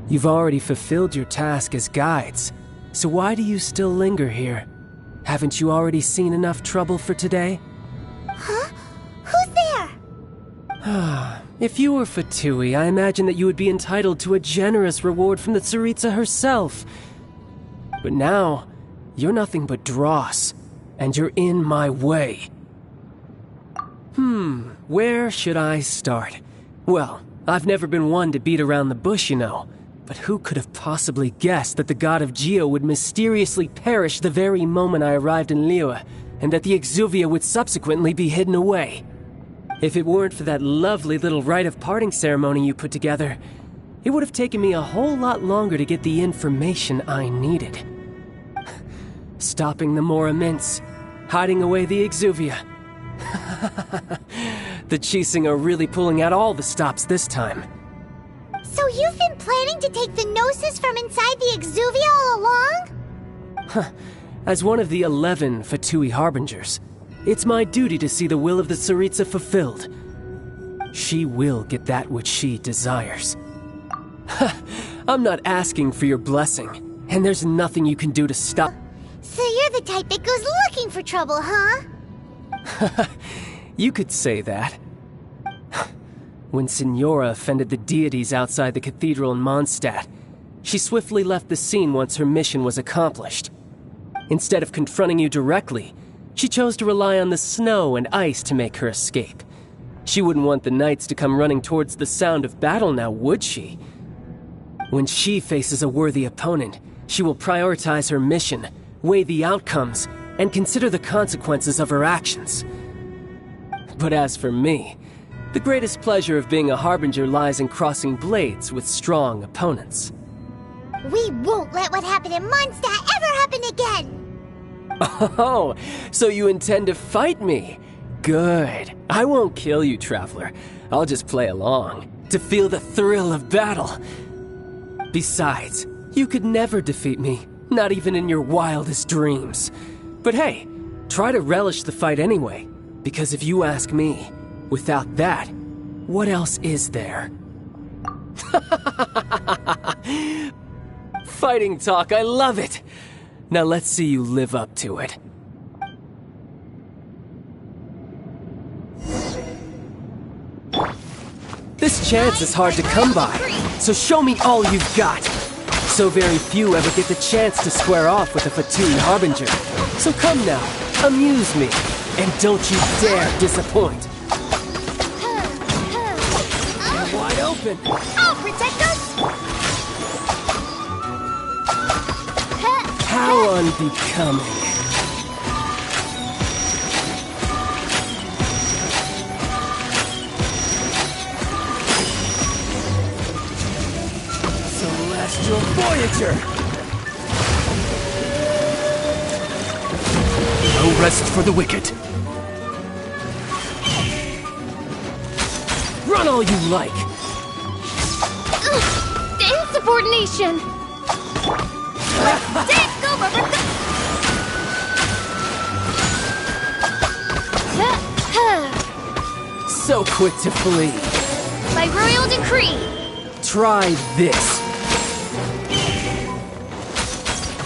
You've already fulfilled your task as guides, so why do you still linger here? Haven't you already seen enough trouble for today? Huh? Who's there? If you were Fatui, I imagine that you would be entitled to a generous reward from the Tsaritsa herself. But now, you're nothing but dross, and you're in my way. Where should I start? Well, I've never been one to beat around the bush, you know. But who could have possibly guessed that the god of Geo would mysteriously perish the very moment I arrived in Liyue, and that the Exuvia would subsequently be hidden away? If it weren't for that lovely little rite of parting ceremony you put together, it would have taken me a whole lot longer to get the information I needed. Stopping the Mora Mints, hiding away the Exuvia. The Chising are really pulling out all the stops this time. So you've been planning to take the Gnosis from inside the Exuvia all along? As one of the 11 Fatui Harbingers, it's my duty to see the will of the Tsaritsa fulfilled. She will get that which she desires. I'm not asking for your blessing, and there's nothing you can do to stop. So you're the type that goes looking for trouble, huh? You could say that. When Signora offended the deities outside the cathedral in Mondstadt, she swiftly left the scene once her mission was accomplished. Instead of confronting you directly, she chose to rely on the snow and ice to make her escape. She wouldn't want the knights to come running towards the sound of battle now, would she? When she faces a worthy opponent, she will prioritize her mission, weigh the outcomes, and consider the consequences of her actions. But as for me, the greatest pleasure of being a Harbinger lies in crossing blades with strong opponents. We won't let what happened in Mondstadt ever happen again! Oh, so you intend to fight me? Good. I won't kill you, Traveler. I'll just play along, to feel the thrill of battle. Besides, you could never defeat me, not even in your wildest dreams. But hey, try to relish the fight anyway, because if you ask me, without that, what else is there? Fighting talk, I love it! Now let's see you live up to it. This chance is hard to come by, so show me all you've got. So very few ever get the chance to square off with a Fatui Harbinger. So come now, amuse me, and don't you dare disappoint. You're wide open. I'll protect us! How unbecoming. Celestial Voyager! No rest for the wicked. Run all you like! The insubordination! Take over! So quick to flee. By royal decree! Try this.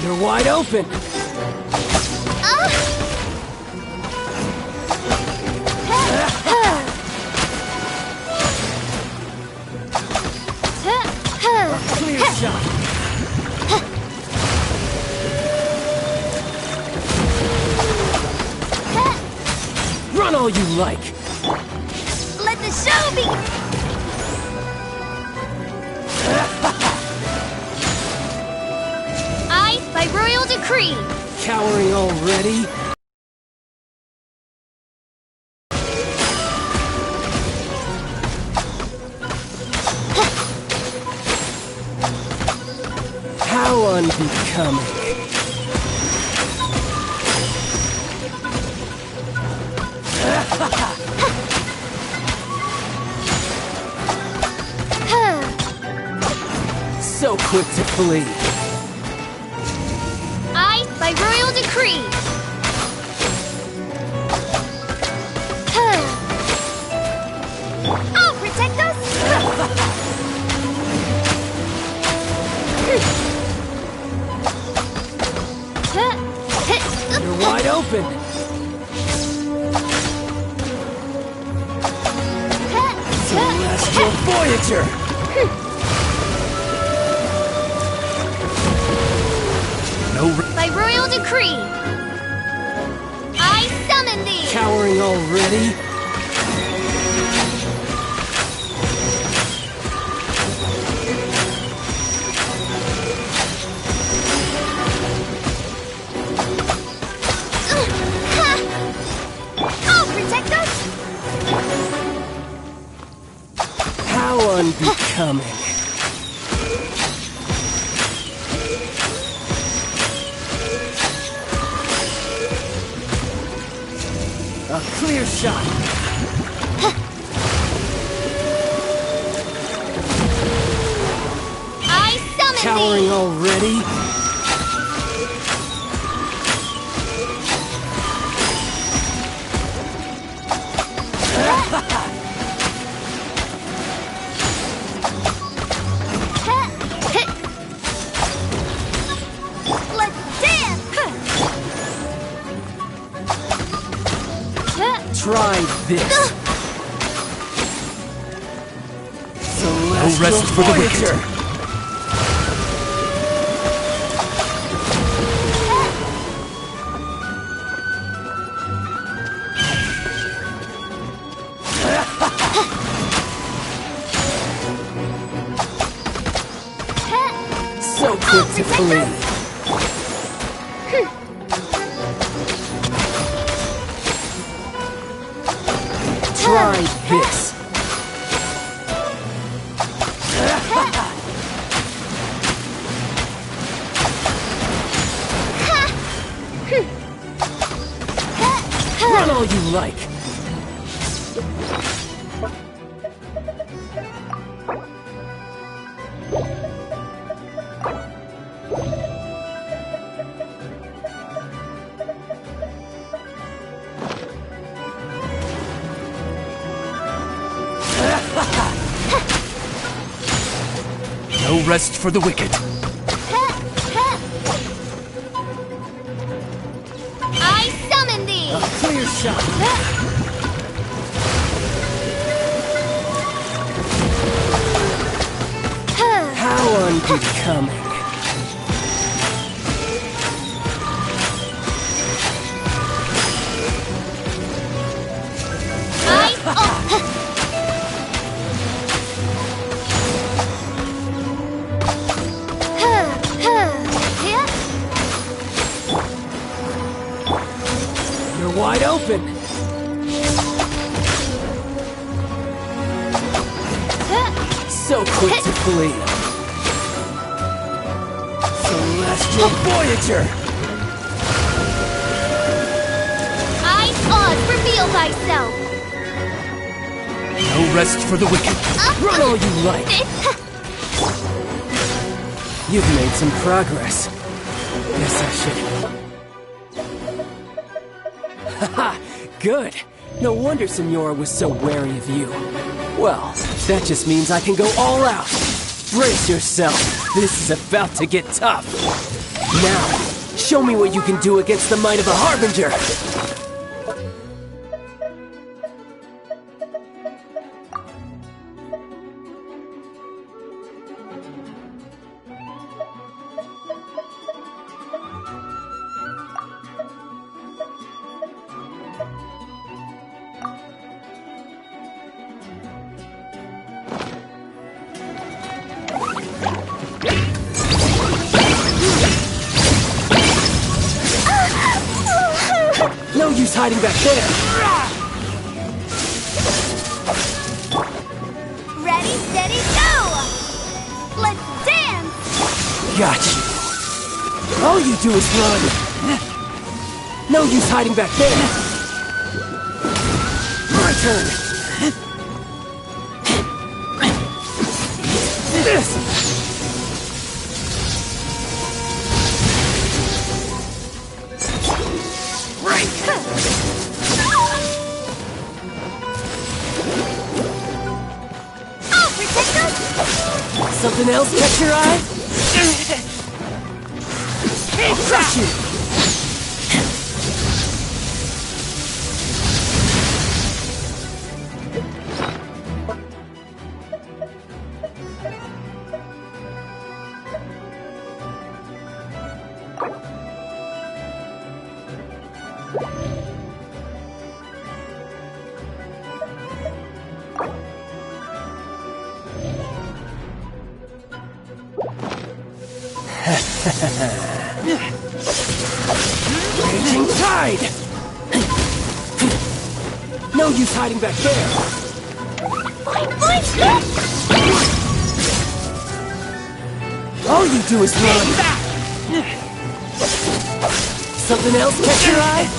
You're wide open. Clear shot. Run all you like. Let the show begin! I, by royal decree! Cowering already? How unbecoming. So quick to flee. I, by royal decree! I'll protect us! Voyager! By royal decree, I summon thee! Cowering already? I'll protect us! How unbecoming. A clear shot. I summon Cowering thee! already? Let's dance! Try this. Celestial No rest for the wicked. Voyager. So quick to flee. Try this. Run all you like. No rest for the wicked. I summon thee! A clear shot. How unbecoming. You're wide open. So quick to flee. Celestial Voyager. Eyes on, reveal thyself! No rest for the wicked. Run all you like. You've made some progress. Guess I should. Haha, good. No wonder Senora was so wary of you. Well, that just means I can go all out. Brace yourself. This is about to get tough. Now, show me what you can do against the might of a Harbinger. No use hiding back there! Ready, steady, go! Let's dance! Got you. All you do is run. No use hiding back there. My turn. This. I'll protect us! Something else catch your eye? I'll crush you! Raging tide! No use hiding back there! All you do is run! Something else catch your eye?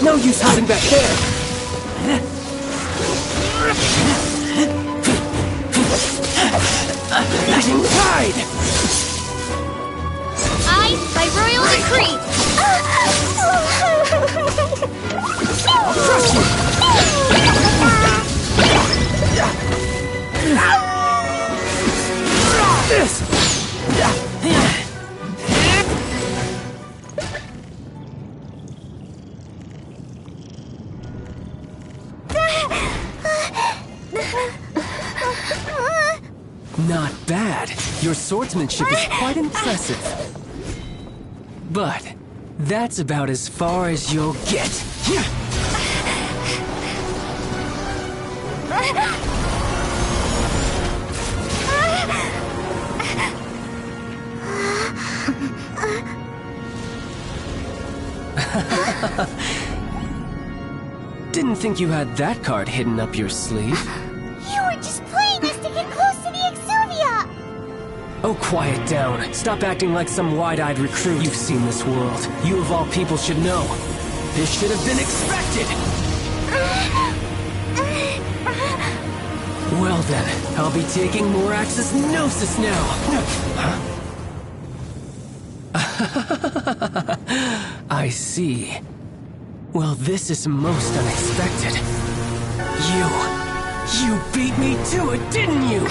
No use hiding back there! Raging tide! I, by royal decree! I'll crush you! This! Not bad. Your swordsmanship is quite impressive. But that's about as far as you'll get. Didn't think you had that card hidden up your sleeve. You were just playing us to get close to the Exuvia! Oh, quiet down. Stop acting like some wide-eyed recruit. You've seen this world. You of all people should know. This should have been expected! Well then, I'll be taking Morax's Gnosis now! I see. Well, this is most unexpected. You beat me to it, didn't you?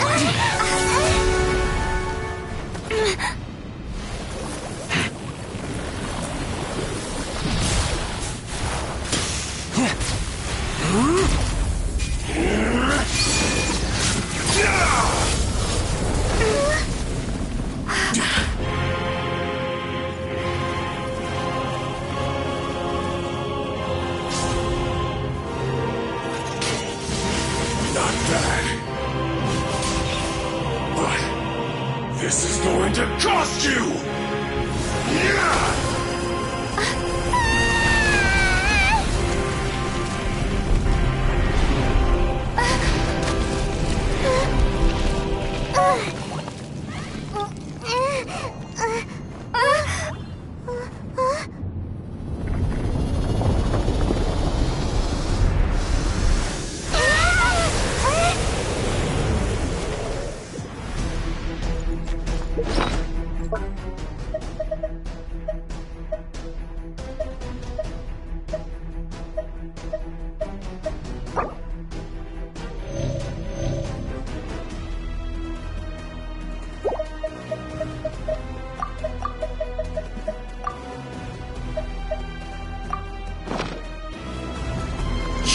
Not bad. But this is going to cost you! Yeah!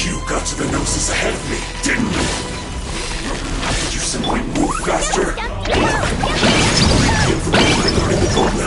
You got to the Gnosis ahead of me, didn't you? Did you simply move faster? Did you regain from learning the golden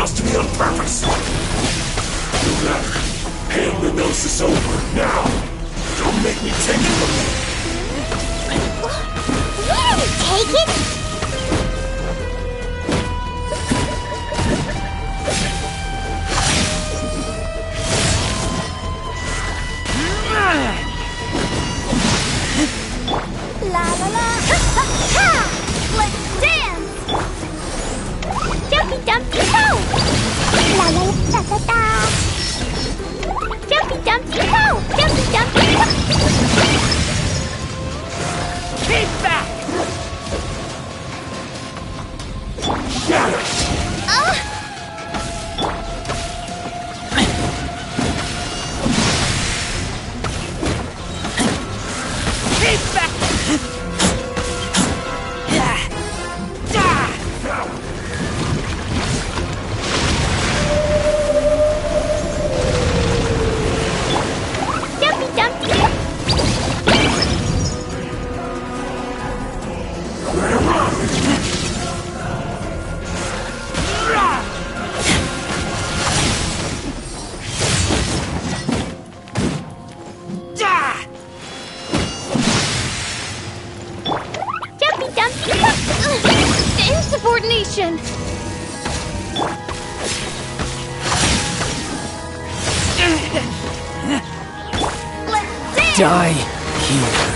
Insubordination! Let's dance! Die here.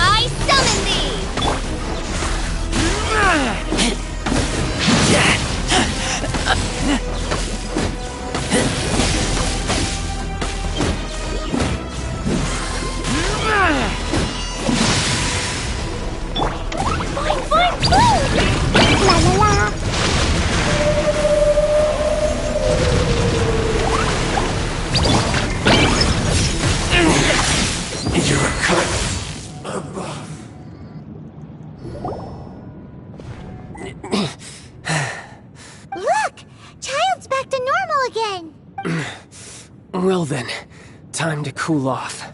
I summon thee! La la la! You're a cut above. Look! Childe's back to normal again! Well then, time to cool off.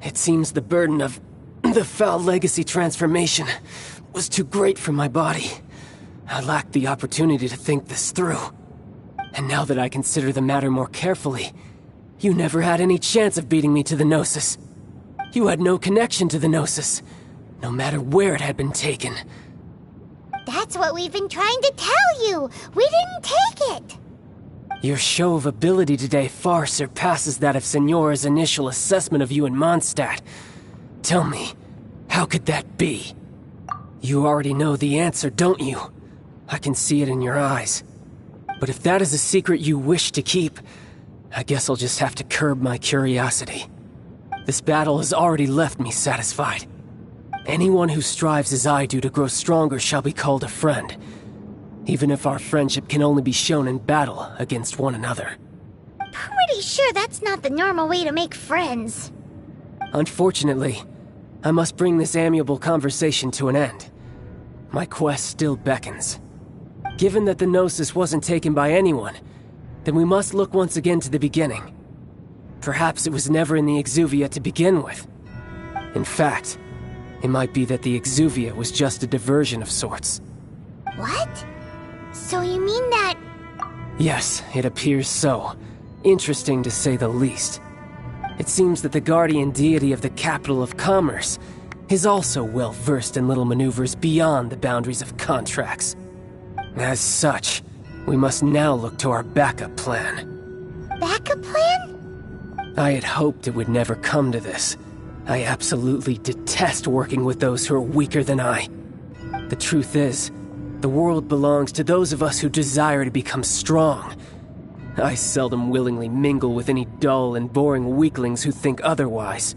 It seems the burden of the foul legacy transformation was too great for my body. I lacked the opportunity to think this through. And now that I consider the matter more carefully, you never had any chance of beating me to the Gnosis. You had no connection to the Gnosis, no matter where it had been taken. That's what we've been trying to tell you! We didn't take it! Your show of ability today far surpasses that of Signora's initial assessment of you in Mondstadt. Tell me, how could that be? You already know the answer, don't you? I can see it in your eyes. But if that is a secret you wish to keep, I guess I'll just have to curb my curiosity. This battle has already left me satisfied. Anyone who strives as I do to grow stronger shall be called a friend, even if our friendship can only be shown in battle against one another. Pretty sure that's not the normal way to make friends. Unfortunately, I must bring this amiable conversation to an end. My quest still beckons. Given that the Gnosis wasn't taken by anyone, then we must look once again to the beginning. Perhaps it was never in the Exuvia to begin with. In fact, it might be that the Exuvia was just a diversion of sorts. What? So you mean that... Yes, it appears so. Interesting to say the least. It seems that the guardian deity of the capital of commerce is also well versed in little maneuvers beyond the boundaries of contracts. As such, we must now look to our backup plan. Backup plan? I had hoped it would never come to this. I absolutely detest working with those who are weaker than I. The truth is, the world belongs to those of us who desire to become strong. I seldom willingly mingle with any dull and boring weaklings who think otherwise.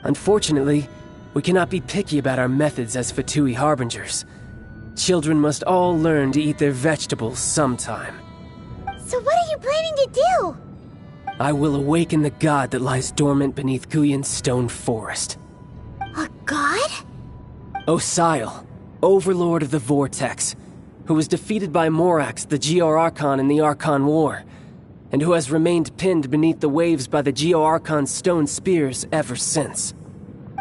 Unfortunately, we cannot be picky about our methods as Fatui Harbingers. Children must all learn to eat their vegetables sometime. So what are you planning to do? I will awaken the god that lies dormant beneath Guyon's stone forest. A god? Osial, overlord of the Vortex, who was defeated by Morax, the Geo-Archon in the Archon War, and who has remained pinned beneath the waves by the Geo-Archon's stone spears ever since.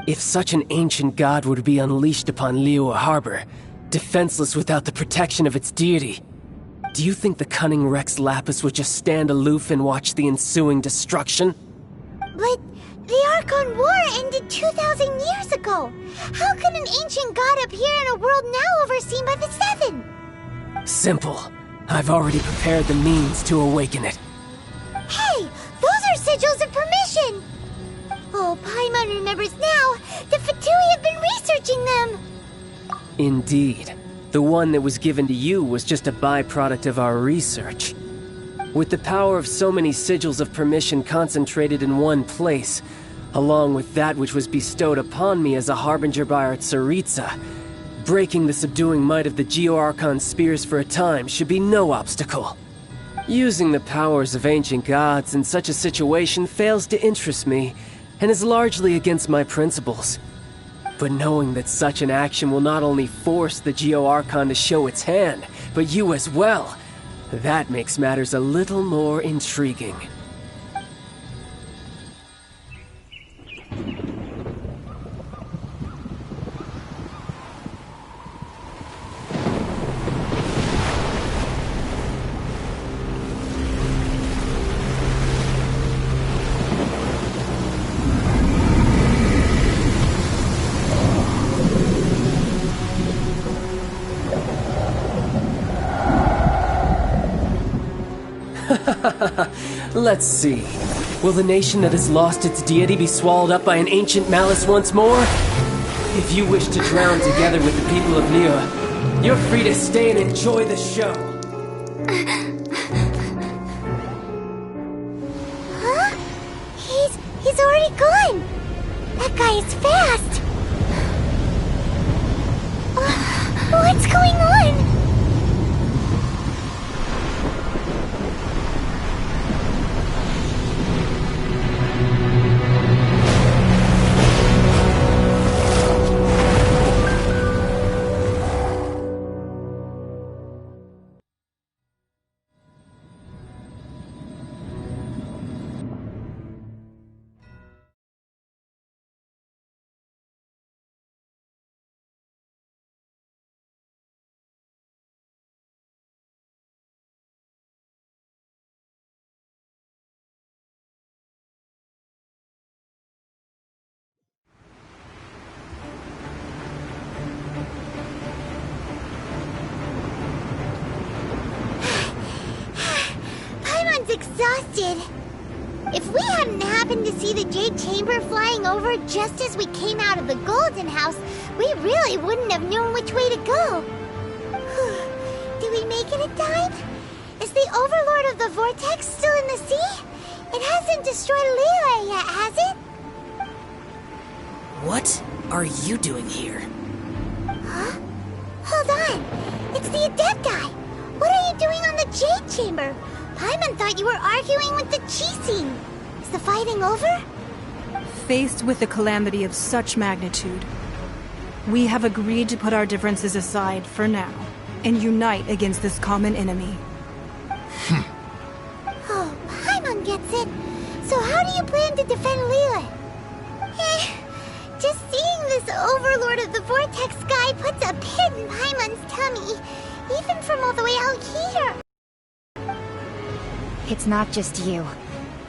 If such an ancient god were to be unleashed upon Liyue Harbor, defenseless without the protection of its deity, do you think the cunning Rex Lapis would just stand aloof and watch the ensuing destruction? But the Archon War ended 2,000 years ago. How can an ancient god appear in a world now overseen by the Seven? Simple. I've already prepared the means to awaken it. Hey, those are sigils of permission! Oh, Paimon remembers now. The Fatui have been researching them. Indeed. The one that was given to you was just a byproduct of our research. With the power of so many sigils of permission concentrated in one place, along with that which was bestowed upon me as a harbinger by our Tsaritsa, breaking the subduing might of the Geo-Archon spears for a time should be no obstacle. Using the powers of ancient gods in such a situation fails to interest me, and is largely against my principles. But knowing that such an action will not only force the Geo-Archon to show its hand, but you as well, that makes matters a little more intriguing. Let's see. Will the nation that has lost its deity be swallowed up by an ancient malice once more? If you wish to drown together with the people of Liyue, you're free to stay and enjoy the show. Huh? He's already gone! That guy is fast! What's going on? Exhausted. If we hadn't happened to see the Jade Chamber flying over just as we came out of the Golden House, we really wouldn't have known which way to go. Did we make it in time? Is the Overlord of the Vortex still in the sea? It hasn't destroyed Liyue yet, has it? What are you doing here? Huh? Hold on. It's the Adepti. What are you doing on the Jade Chamber? Paimon thought you were arguing with the Chising. Is the fighting over? Faced with a calamity of such magnitude, we have agreed to put our differences aside for now and unite against this common enemy. Oh, Paimon gets it. So how do you plan to defend Liyue? Just seeing this Overlord of the Vortex guy puts a pit in Paimon's tummy, even from all the way out here. It's not just you.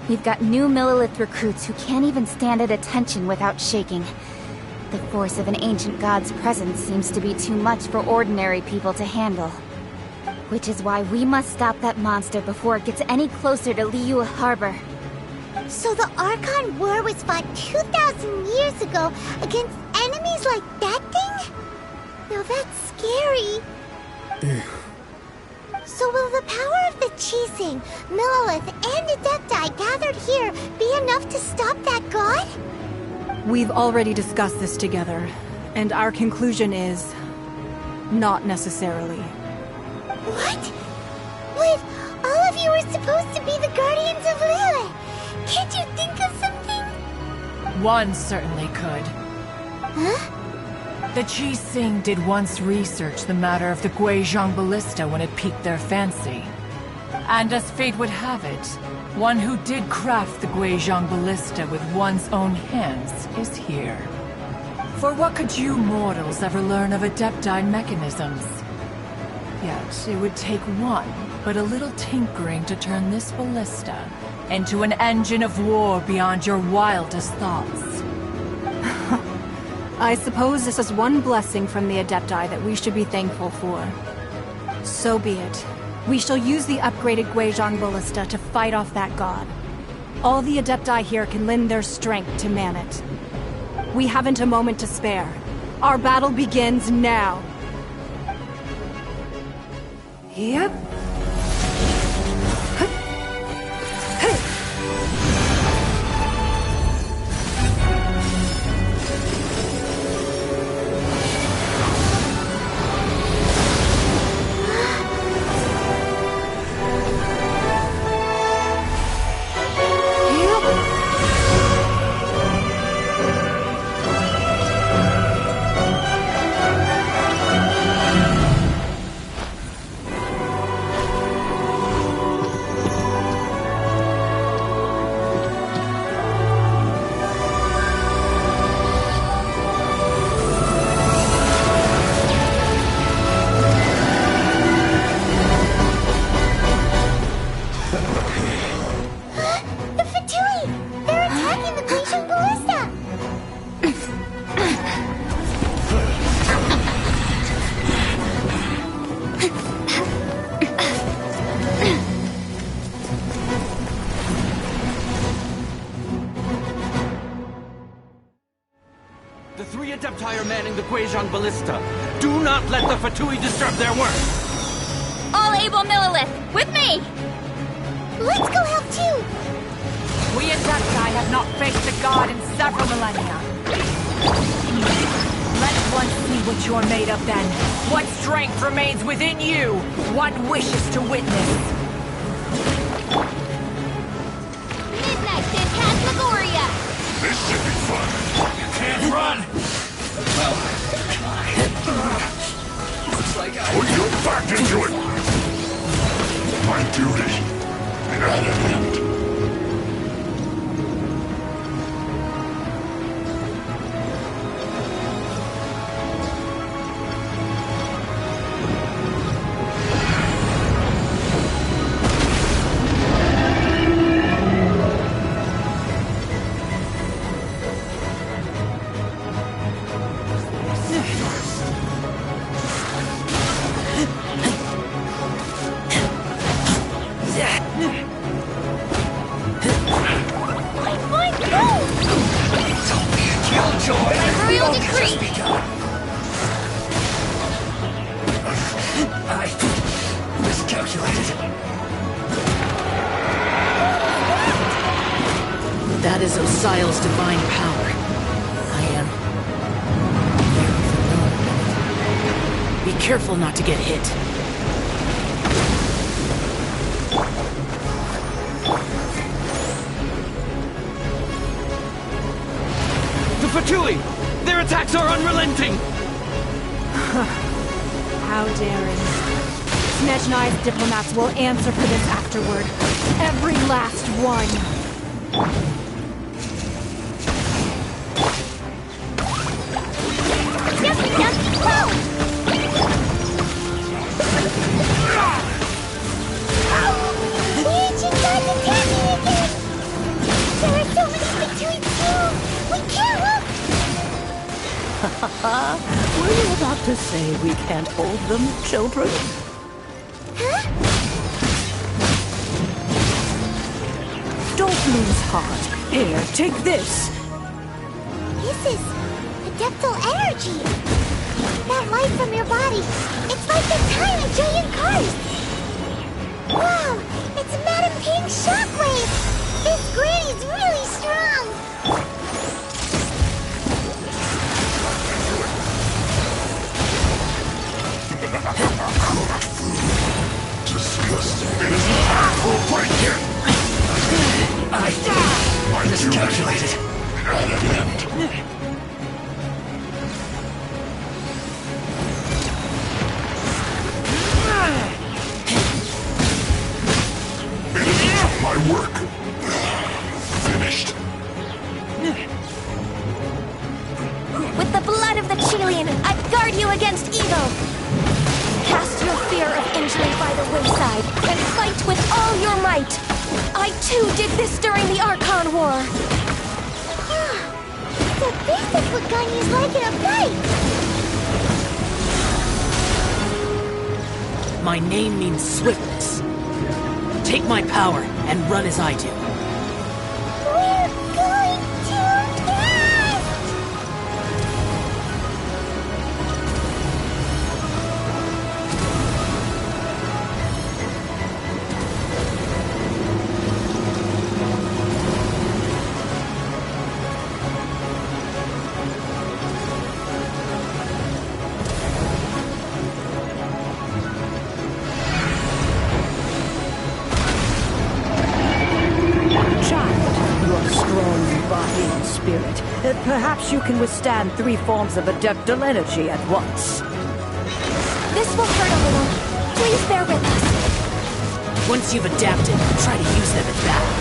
We've got new Millelith recruits who can't even stand at attention without shaking. The force of an ancient god's presence seems to be too much for ordinary people to handle. Which is why we must stop that monster before it gets any closer to Liyue Harbor. So the Archon War was fought 2,000 years ago against enemies like that thing? Now that's scary. So will the power of the Chising, Millelith, and Adepti gathered here be enough to stop that god? We've already discussed this together, and our conclusion is... not necessarily. What? Wait, all of you were supposed to be the Guardians of Liyue. Can't you think of something? One certainly could. Huh? The Chising did once research the matter of the Guizhong Ballista when it piqued their fancy. And as fate would have it, one who did craft the Guizhong Ballista with one's own hands is here. For what could you mortals ever learn of Adepti mechanisms? Yet it would take one, but a little tinkering to turn this ballista into an engine of war beyond your wildest thoughts. I suppose this is one blessing from the Adepti that we should be thankful for. So be it. We shall use the upgraded Guizhong Ballista to fight off that god. All the Adepti here can lend their strength to man it. We haven't a moment to spare. Our battle begins now. Yep. 3 Adepti are manning the Guizhong Ballista. Do not let the Fatui disturb their work! All able Millilith, with me! Let's go help too! We Adepti have not faced a god in several millennia. Let one see what you're made of then. What strength remains within you? What wishes to witness? Midnight Phantasmagoria! This should be fun. You can't run! Well, looks like I... Put your back into it! My duty at an end. That is Osial's divine power. I am very familiar with it. Be careful not to get hit. The Fatui! Their attacks are unrelenting! How daring. Snezhnai's diplomats will answer for this afterward. Every last one. Jumpy, jumpy, go! The ancient god's attacking again! There are so many between too! We can't look! Were you about to say we can't hold them, children? Huh? Don't lose heart. Here, take this. This is adeptal energy! That light from your body, it's like the tiny giant cars! Wow! It's Madame Ping's shockwave! This granny's really strong! Disgusting. It isn't time for a break yet! I miscalculated. At an end. It isn't my work. Finished. With the blood of the Chilean, I guard you against evil! Cast your fear of injury by the wayside, and fight with all your might! I too did this during the Archon War! So this is what Ganya's like in a fight! My name means swiftness. Take my power and run as I do. We're going too fast! Perhaps you can withstand 3 forms of adeptal energy at once. This will hurt a little. Please bear with us. Once you've adapted, try to use them at battle.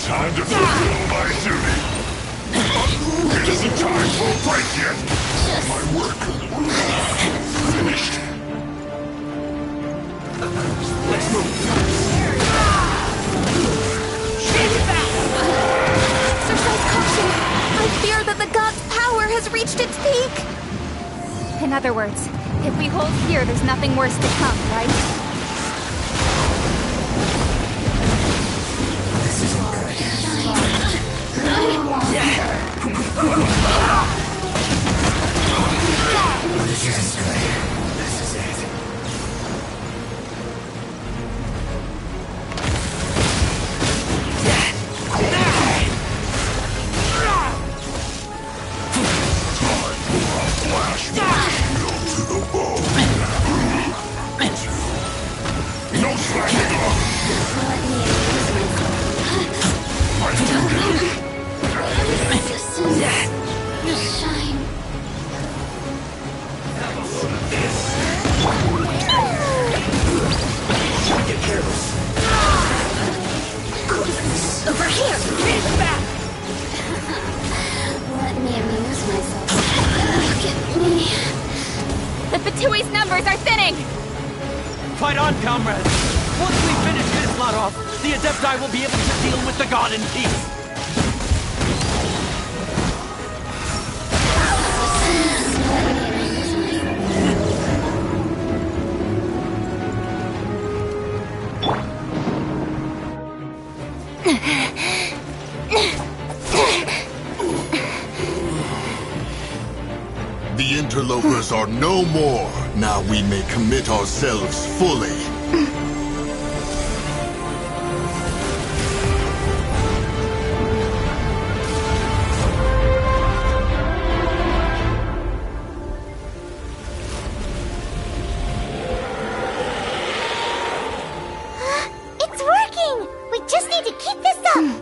Time to fulfill my duty. It isn't time for a break yet. My work In other words, if we hold here, there's nothing worse to come, right? This isn't good. This isn't good. This is it. No slacking off! Shine. Get careless. Over here! He's back! Let me amuse myself. Look at me. The Fatui's numbers are thinning! Fight on, comrades! Once we finish this lot off, the Adepti will be able to deal with the god in peace! The interlopers are no more. Now we may commit ourselves fully. It's working! We just need to keep this up!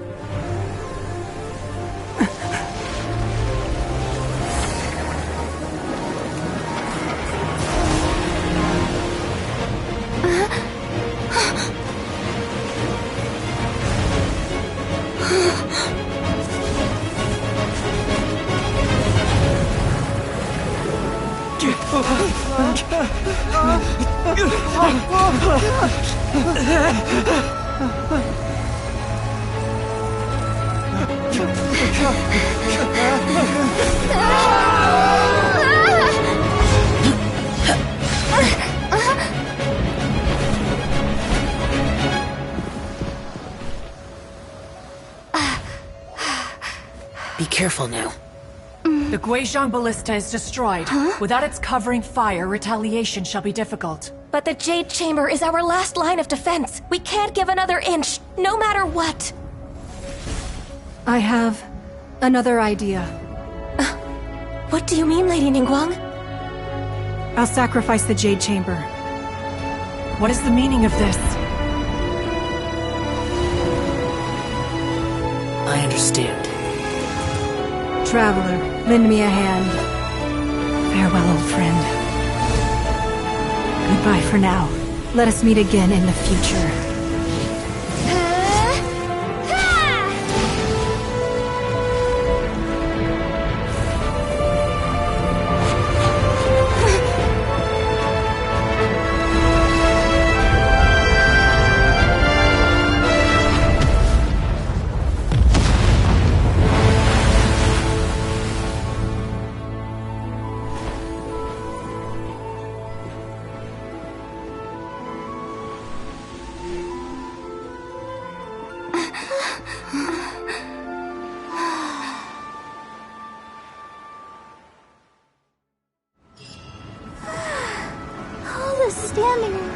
Be careful now. The Guizhong Ballista is destroyed. Without its covering fire, retaliation shall be difficult. But the Jade Chamber is our last line of defense. We can't give another inch, no matter what. I have another idea. What do you mean, Lady Ningguang? I'll sacrifice the Jade Chamber. What is the meaning of this? I understand. Traveler, lend me a hand. Farewell, old friend. Goodbye for now. Let us meet again in the future. All the stamina.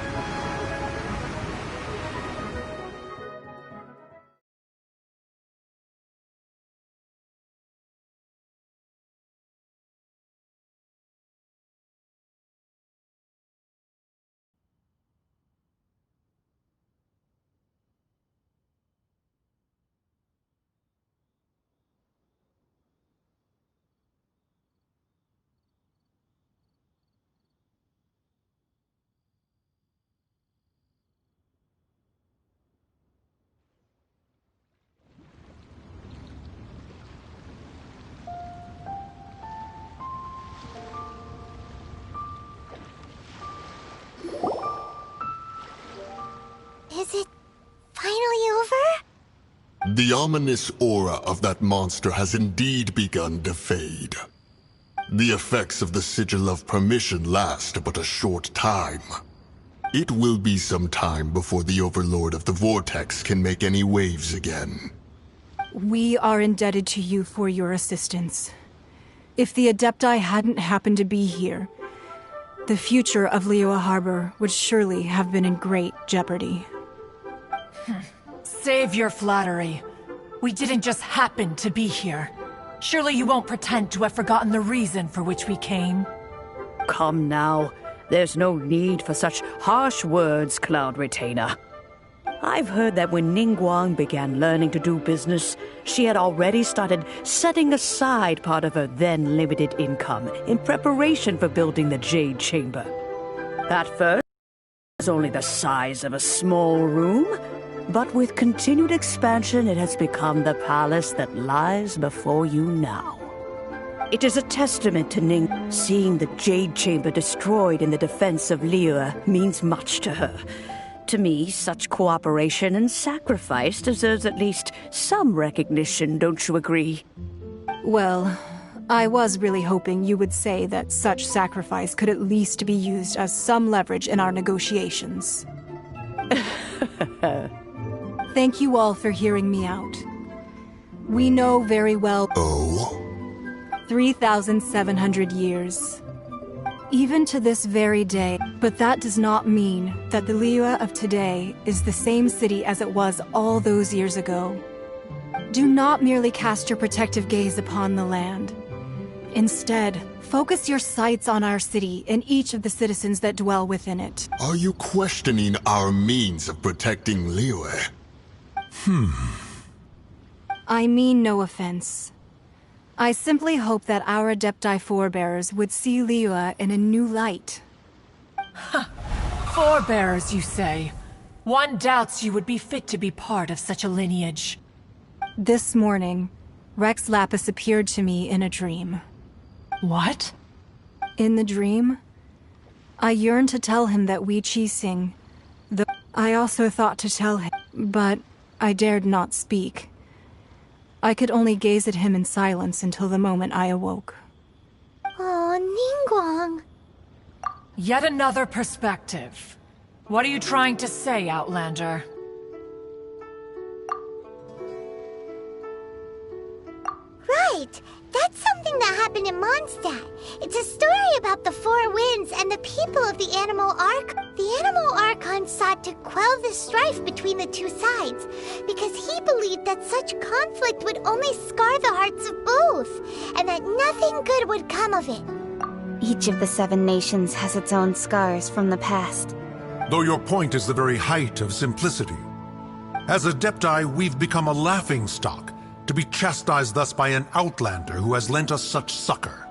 Is it finally over? The ominous aura of that monster has indeed begun to fade. The effects of the Sigil of Permission last but a short time. It will be some time before the Overlord of the Vortex can make any waves again. We are indebted to you for your assistance. If the Adepti hadn't happened to be here, the future of Liyue Harbor would surely have been in great jeopardy. Save your flattery. We didn't just happen to be here. Surely you won't pretend to have forgotten the reason for which we came. Come now. There's no need for such harsh words, Cloud Retainer. I've heard that when Ningguang began learning to do business, she had already started setting aside part of her then limited income in preparation for building the Jade Chamber. At first, it was only the size of a small room, but with continued expansion, it has become the palace that lies before you now. It is a testament to Ning. Seeing the Jade Chamber destroyed in the defense of Liyue means much to her. To me, such cooperation and sacrifice deserves at least some recognition, don't you agree? Well, I was really hoping you would say that such sacrifice could at least be used as some leverage in our negotiations. Thank you all for hearing me out. We know very well... 3,700 years. Even to this very day, but that does not mean that the Liyue of today is the same city as it was all those years ago. Do not merely cast your protective gaze upon the land. Instead, focus your sights on our city and each of the citizens that dwell within it. Are you questioning our means of protecting Liyue? I mean no offense. I simply hope that our Adepti forebears would see Liyue in a new light. Forebears, you say? One doubts you would be fit to be part of such a lineage. This morning, Rex Lapis appeared to me in a dream. What? In the dream, I yearned to tell him that we Qixing, I also thought to tell him, but I dared not speak. I could only gaze at him in silence until the moment I awoke. Oh, Ningguang. Yet another perspective. What are you trying to say, Outlander? Right! That's something that happened in Mondstadt. It's a story about the Four Winds and the people of the Animal Archon. The Animal Archon sought to quell the strife between the two sides, because he believed that such conflict would only scar the hearts of both, and that nothing good would come of it. Each of the 7 nations has its own scars from the past. Though your point is the very height of simplicity. As Adepti, we've become a laughingstock, to be chastised thus by an outlander who has lent us such succor.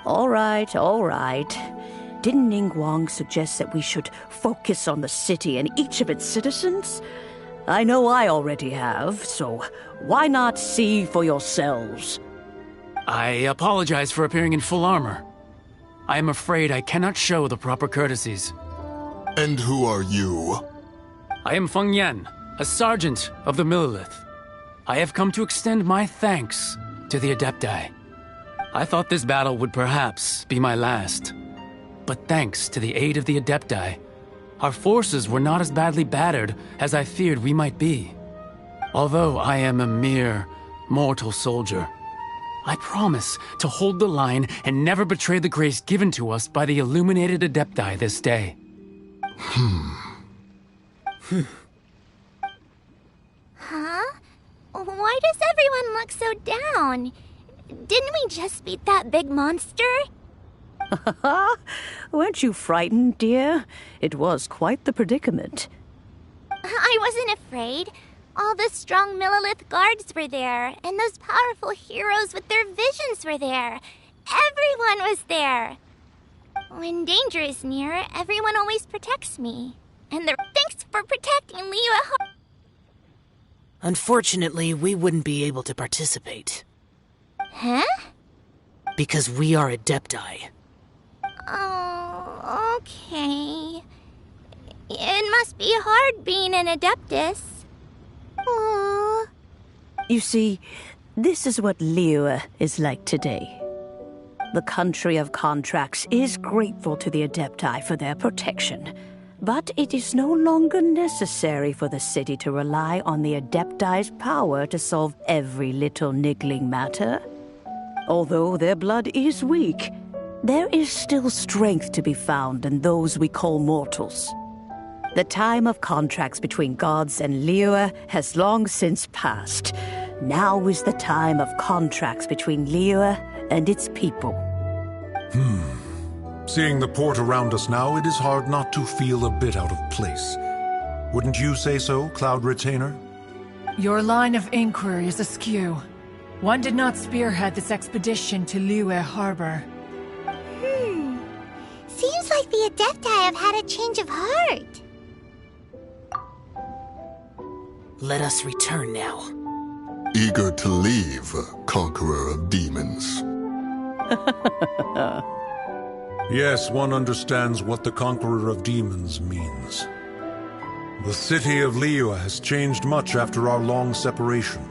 All right, all right. Didn't Ningguang suggest that we should focus on the city and each of its citizens? I know I already have, so why not see for yourselves? I apologize for appearing in full armor. I am afraid I cannot show the proper courtesies. And who are you? I am Feng Yan, a sergeant of the Millilith. I have come to extend my thanks to the Adepti. I thought this battle would perhaps be my last. But thanks to the aid of the Adepti, our forces were not as badly battered as I feared we might be. Although I am a mere mortal soldier, I promise to hold the line and never betray the grace given to us by the illuminated Adepti this day. Huh? Why does everyone look so down? Didn't we just beat that big monster? Weren't you frightened, dear? It was quite the predicament. I wasn't afraid. All the strong Millilith guards were there, and those powerful heroes with their visions were there. Everyone was there. When danger is near, everyone always protects me. And thanks for protecting Liyue. Unfortunately, we wouldn't be able to participate. Huh? Because we are Adepti. Oh, okay. It must be hard being an Adeptus. Aww. You see, this is what Liyue is like today. The country of contracts is grateful to the Adepti for their protection, but it is no longer necessary for the city to rely on the Adepti's power to solve every little niggling matter. Although their blood is weak, there is still strength to be found in those we call mortals. The time of contracts between gods and Liyue has long since passed. Now is the time of contracts between Liyue and its people. Seeing the port around us now, it is hard not to feel a bit out of place. Wouldn't you say so, Cloud Retainer? Your line of inquiry is askew. One did not spearhead this expedition to Liyue Harbor. Seems like the Adepti have had a change of heart. Let us return now. Eager to leave, Conqueror of Demons. Yes, one understands what the Conqueror of Demons means. The city of Liyue has changed much after our long separation.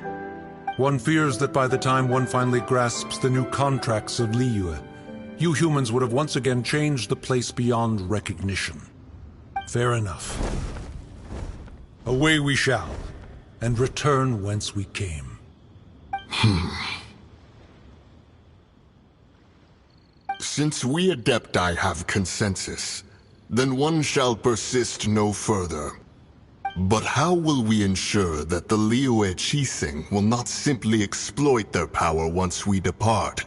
One fears that by the time one finally grasps the new contracts of Liyue, you humans would have once again changed the place beyond recognition. Fair enough. Away we shall, and return whence we came. Since we Adepti have consensus, then one shall persist no further. But how will we ensure that the Liyue Qixing will not simply exploit their power once we depart?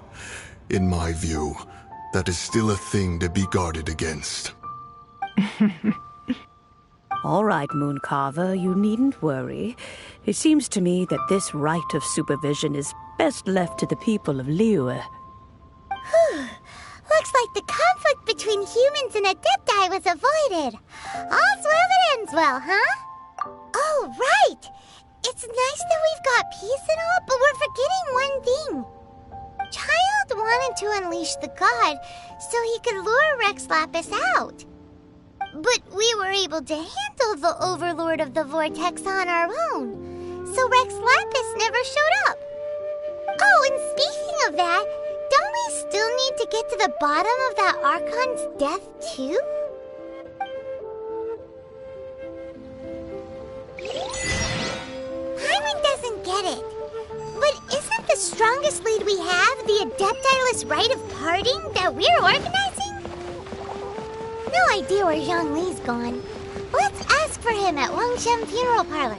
In my view, that is still a thing to be guarded against. All right, Mooncarver, you needn't worry. It seems to me that this right of supervision is best left to the people of Liyue. Looks like the conflict between humans and Adepti was avoided. All's well that ends well, huh? Oh, right! It's nice that we've got peace and all, but we're forgetting one thing. Childe wanted to unleash the god so he could lure Rex Lapis out. But we were able to handle the Overlord of the Vortex on our own, so Rex Lapis never showed up. Oh, and speaking of that, don't we still need to get to the bottom of that Archon's death, too? Paimon doesn't get it. But isn't the strongest lead we have the Adeptiless rite of parting that we're organizing? No idea where Zhongli's gone. Let's ask for him at Wangshen Funeral Parlor.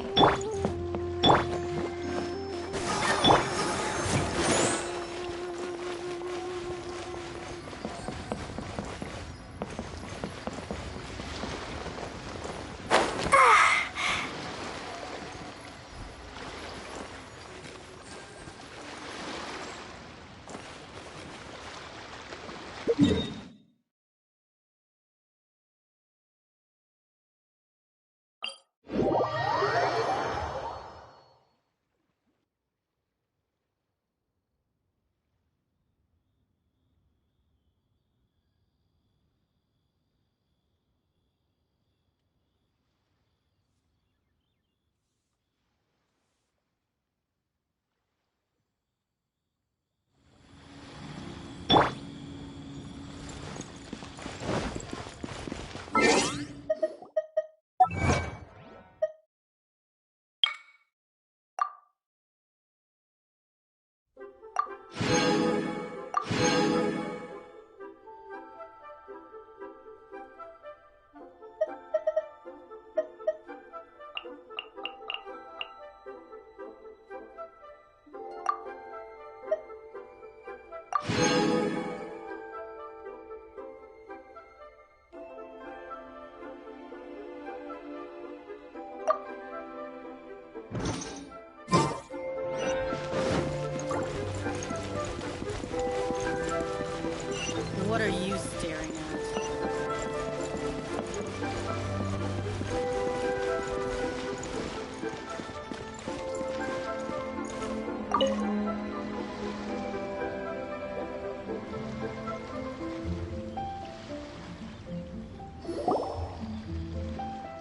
What are you staring at?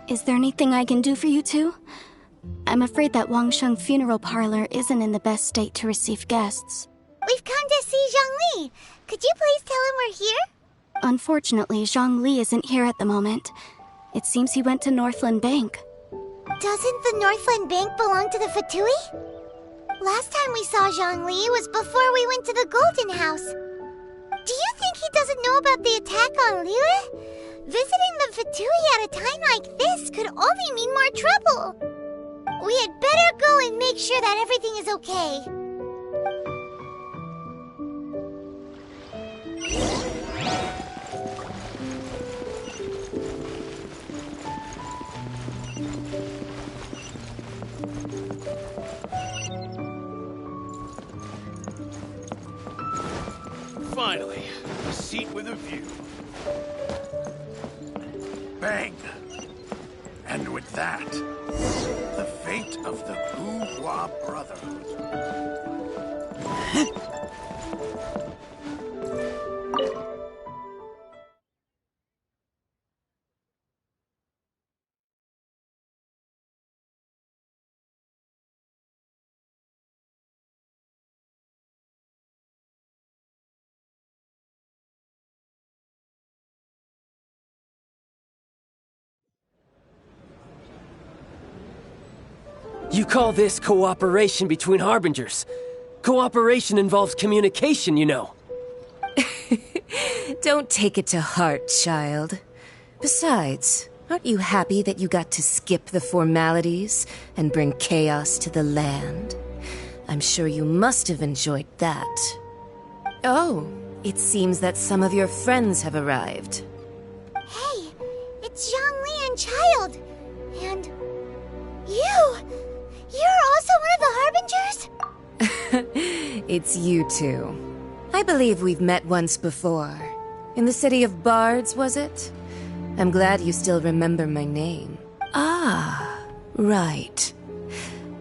Is there anything I can do for you two? I'm afraid that Wangshen Funeral Parlor isn't in the best state to receive guests. We've come to see Zhongli. Could you please tell him we're here? Unfortunately, Zhongli isn't here at the moment. It seems he went to Northland Bank. Doesn't the Northland Bank belong to the Fatui? Last time we saw Zhongli was before we went to the Golden House. Do you think he doesn't know about the attack on Liyue? Visiting the Fatui at a time like this could only mean more trouble. We had better go and make sure that everything is okay. Finally, a seat with a view. Bang! And with that, the fate of the Bourgeois Brotherhood. You call this cooperation between Harbingers? Cooperation involves communication, you know. Don't take it to heart, child. Besides, aren't you happy that you got to skip the formalities and bring chaos to the land? I'm sure you must have enjoyed that. Oh, it seems that some of your friends have arrived. Hey, it's Zhongli and Childe. And you! You're also one of the Harbingers? It's you two. I believe we've met once before. In the city of Bards, was it? I'm glad you still remember my name. Ah, right.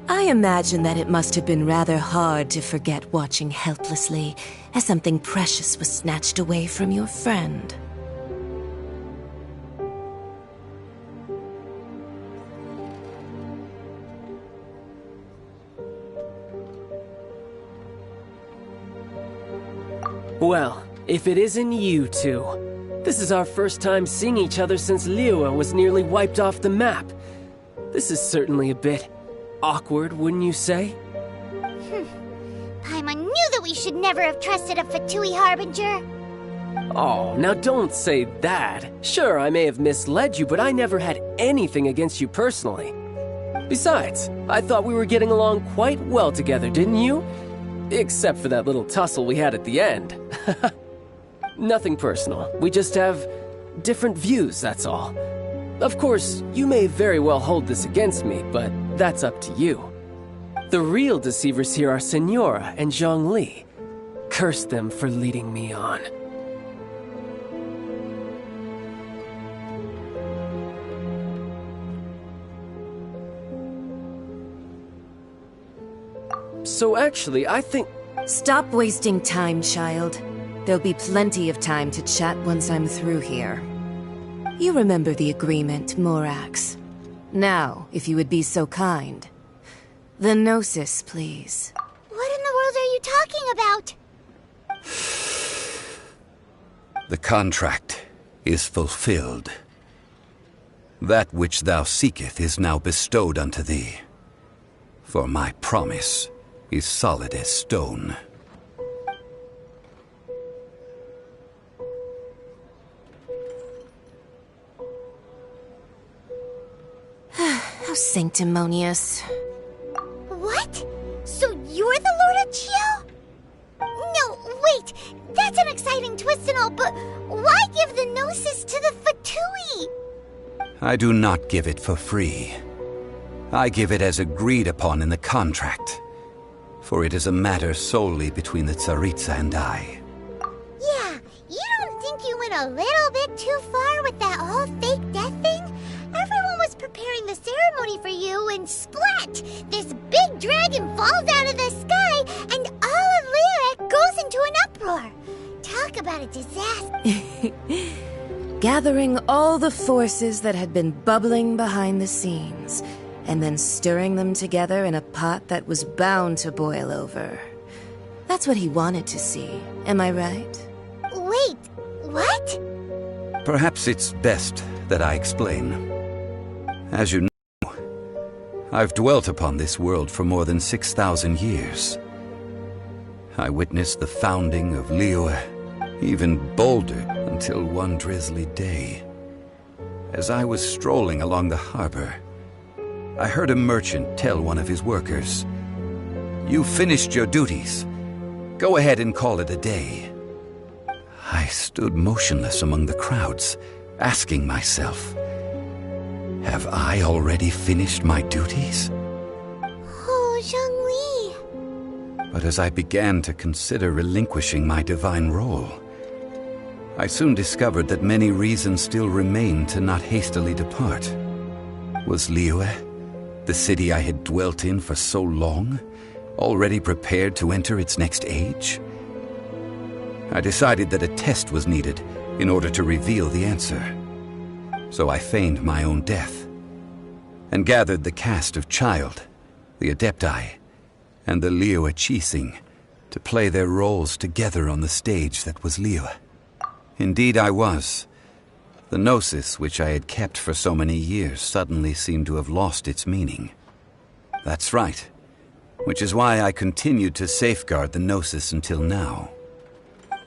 I imagine that it must have been rather hard to forget watching helplessly as something precious was snatched away from your friend. Well, if it isn't you two. This is our first time seeing each other since Liyue was nearly wiped off the map. This is certainly a bit awkward, wouldn't you say? Paimon knew that we should never have trusted a Fatui Harbinger. Oh, now don't say that. Sure, I may have misled you, but I never had anything against you personally. Besides, I thought we were getting along quite well together, didn't you? Except for that little tussle we had at the end. Nothing personal. We just have different views, that's all. Of course, you may very well hold this against me, but that's up to you. The real deceivers here are Senora and Zhongli. Curse them for leading me on. So actually, I think... Stop wasting time, child. There'll be plenty of time to chat once I'm through here. You remember the agreement, Morax. Now, if you would be so kind. The Gnosis, please. What in the world are you talking about? The contract is fulfilled. That which thou seeketh is now bestowed unto thee. For my promise is solid as stone. How sanctimonious. What? So you're the Lord of Chio? No, wait! That's an exciting twist and all, but why give the Gnosis to the Fatui? I do not give it for free. I give it as agreed upon in the contract. For it is a matter solely between the Tsaritsa and I. Yeah, you don't think you went a little bit too far with that whole fake death thing? Everyone was preparing the ceremony for you and splat! This big dragon falls out of the sky and all of Liyue goes into an uproar. Talk about a disaster. Gathering all the forces that had been bubbling behind the scenes, and then stirring them together in a pot that was bound to boil over. That's what he wanted to see, am I right? What? Perhaps it's best that I explain. As you know, I've dwelt upon this world for more than 6,000 years. I witnessed the founding of Liyue, even bolder until one drizzly day. As I was strolling along the harbor, I heard a merchant tell one of his workers, "You've finished your duties. Go ahead and call it a day." I stood motionless among the crowds, asking myself, have I already finished my duties? Oh, Zhongli. But as I began to consider relinquishing my divine role, I soon discovered that many reasons still remained to not hastily depart. Was Liyue, the city I had dwelt in for so long, already prepared to enter its next age? I decided that a test was needed in order to reveal the answer. So I feigned my own death, and gathered the cast of Childe, the Adepti, and the Liyue Qixing to play their roles together on the stage that was Liyue. Indeed I was. The gnosis which I had kept for so many years suddenly seemed to have lost its meaning. That's right, which is why I continued to safeguard the gnosis until now.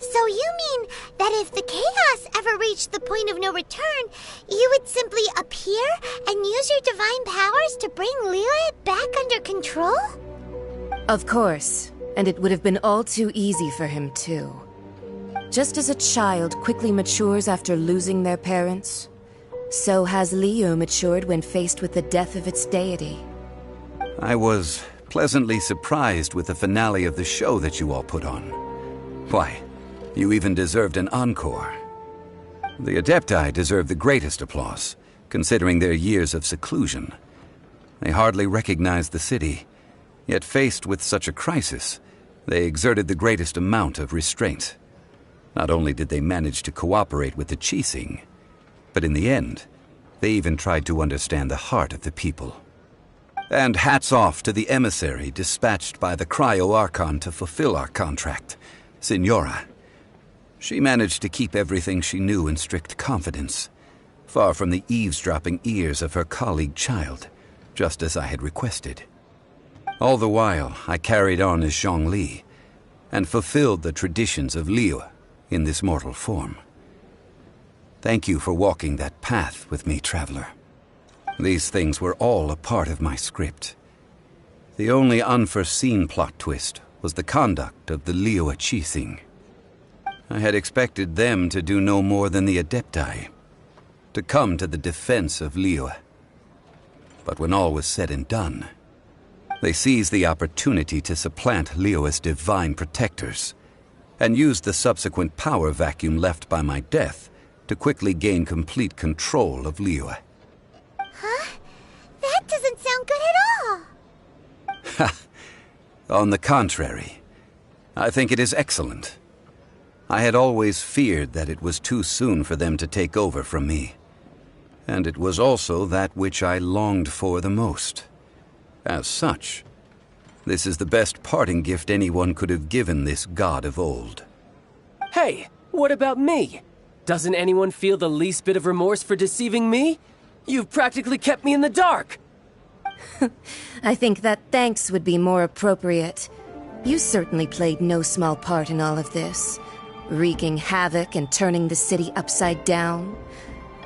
So you mean that if the chaos ever reached the point of no return, you would simply appear and use your divine powers to bring Liyue back under control? Of course, and it would have been all too easy for him too. Just as a child quickly matures after losing their parents, so has Liyue matured when faced with the death of its deity. I was pleasantly surprised with the finale of the show that you all put on. Why, you even deserved an encore. The Adepti deserve the greatest applause, considering their years of seclusion. They hardly recognized the city, yet faced with such a crisis, they exerted the greatest amount of restraint. Not only did they manage to cooperate with the Qixing, but in the end, they even tried to understand the heart of the people. And hats off to the emissary dispatched by the Cryo-Archon to fulfill our contract, Signora. She managed to keep everything she knew in strict confidence, far from the eavesdropping ears of her colleague Childe, just as I had requested. All the while, I carried on as Zhongli, and fulfilled the traditions of Liyue in this mortal form. Thank you for walking that path with me, traveler. These things were all a part of my script. The only unforeseen plot twist was the conduct of the Liyue Qixing. I had expected them to do no more than the Adepti, to come to the defense of Liyue. But when all was said and done, they seized the opportunity to supplant Liyue's divine protectors, and used the subsequent power vacuum left by my death to quickly gain complete control of Liyue. Huh? That doesn't sound good at all! Ha! On the contrary, I think it is excellent. I had always feared that it was too soon for them to take over from me, and it was also that which I longed for the most. As such, this is the best parting gift anyone could have given this god of old. Hey, what about me? Doesn't anyone feel the least bit of remorse for deceiving me? You've practically kept me in the dark! I think that thanks would be more appropriate. You certainly played no small part in all of this, wreaking havoc and turning the city upside down.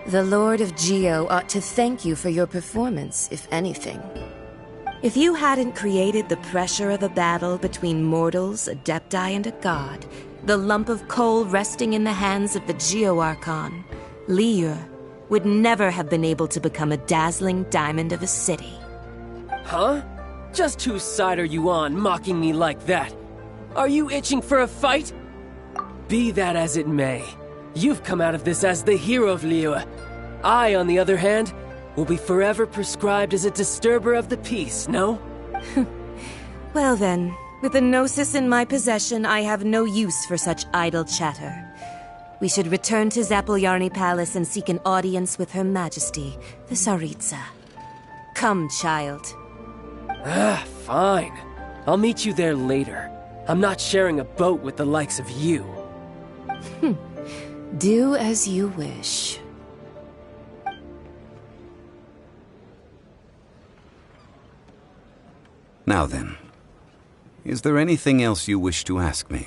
The Lord of Geo ought to thank you for your performance, if anything. If you hadn't created the pressure of a battle between mortals, Adepti, and a god, the lump of coal resting in the hands of the Geo-Archon, Liyue would never have been able to become a dazzling diamond of a city. Huh? Just whose side are you on, mocking me like that? Are you itching for a fight? Be that as it may, you've come out of this as the hero of Liyue. I, on the other hand, will be forever prescribed as a disturber of the peace, no? Well then, with the Gnosis in my possession, I have no use for such idle chatter. We should return to Zapoljarny Palace and seek an audience with Her Majesty, the Tsaritsa. Come, child. Fine. I'll meet you there later. I'm not sharing a boat with the likes of you. Do as you wish. Now then, is there anything else you wish to ask me?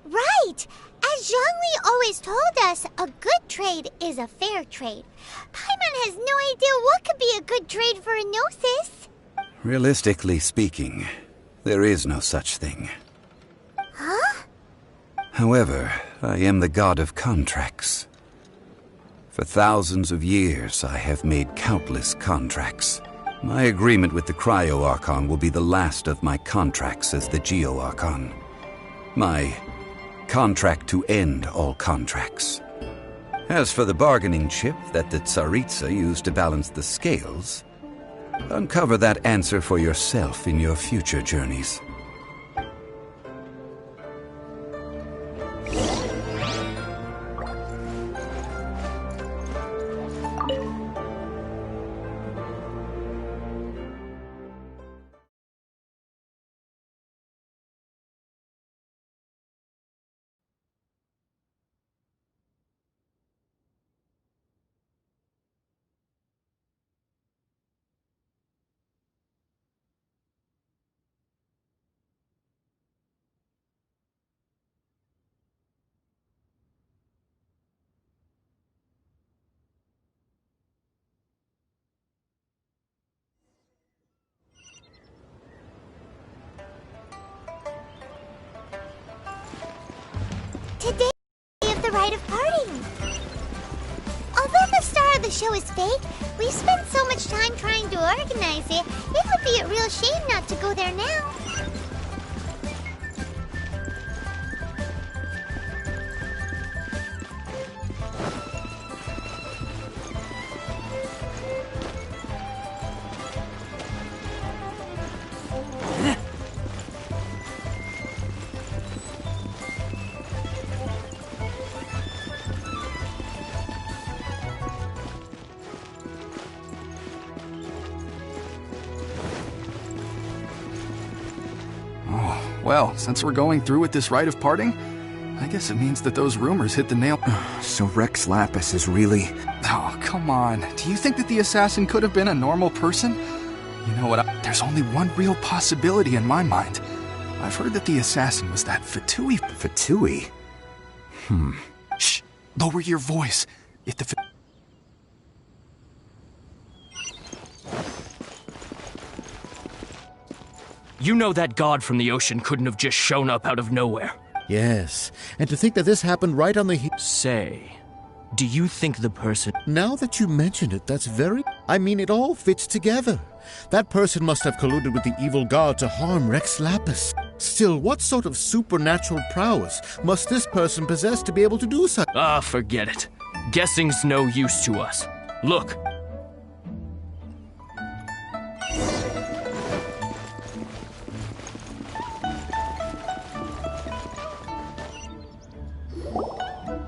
Right! As Zhongli always told us, a good trade is a fair trade. Paimon has no idea what could be a good trade for a Gnosis. Realistically speaking, there is no such thing. Huh? However, I am the god of contracts. For thousands of years, I have made countless contracts. My agreement with the Cryo-Archon will be the last of my contracts as the Geo-Archon. My contract to end all contracts. As for the bargaining chip that the Tsaritsa used to balance the scales, uncover that answer for yourself in your future journeys. Today is the day of the rite of parting. Although the star of the show is fake, we've spent so much time trying to organize it, it would be a real shame not to go there now. Well, since we're going through with this rite of parting, I guess it means that those rumors hit the nail. So Rex Lapis is really... Oh, come on. Do you think that the assassin could have been a normal person? You know what? There's only one real possibility in my mind. I've heard that the assassin was that Fatui. Fatui? Shh! Lower your voice. If the... You know that god from the ocean couldn't have just shown up out of nowhere. Yes, and to think that this happened right on the Say, do you think the person... Now that you mention it, that's very... I mean, it all fits together. That person must have colluded with the evil god to harm Rex Lapis. Still, what sort of supernatural prowess must this person possess to be able to do such? Ah, forget it. Guessing's no use to us. Look.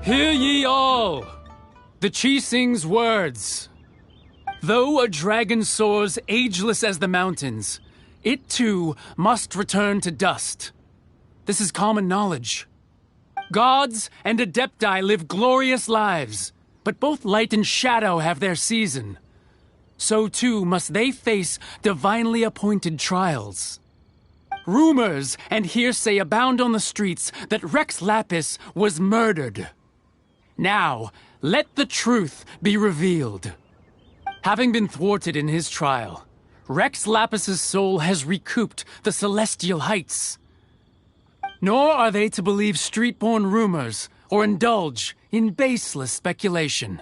Hear ye all! The Qixing's words. Though a dragon soars ageless as the mountains, it too must return to dust. This is common knowledge. Gods and Adepti live glorious lives, but both light and shadow have their season. So too must they face divinely appointed trials. Rumors and hearsay abound on the streets that Rex Lapis was murdered. Now, let the truth be revealed. Having been thwarted in his trial, Rex Lapis's soul has recouped the celestial heights. Nor are they to believe street-born rumors or indulge in baseless speculation.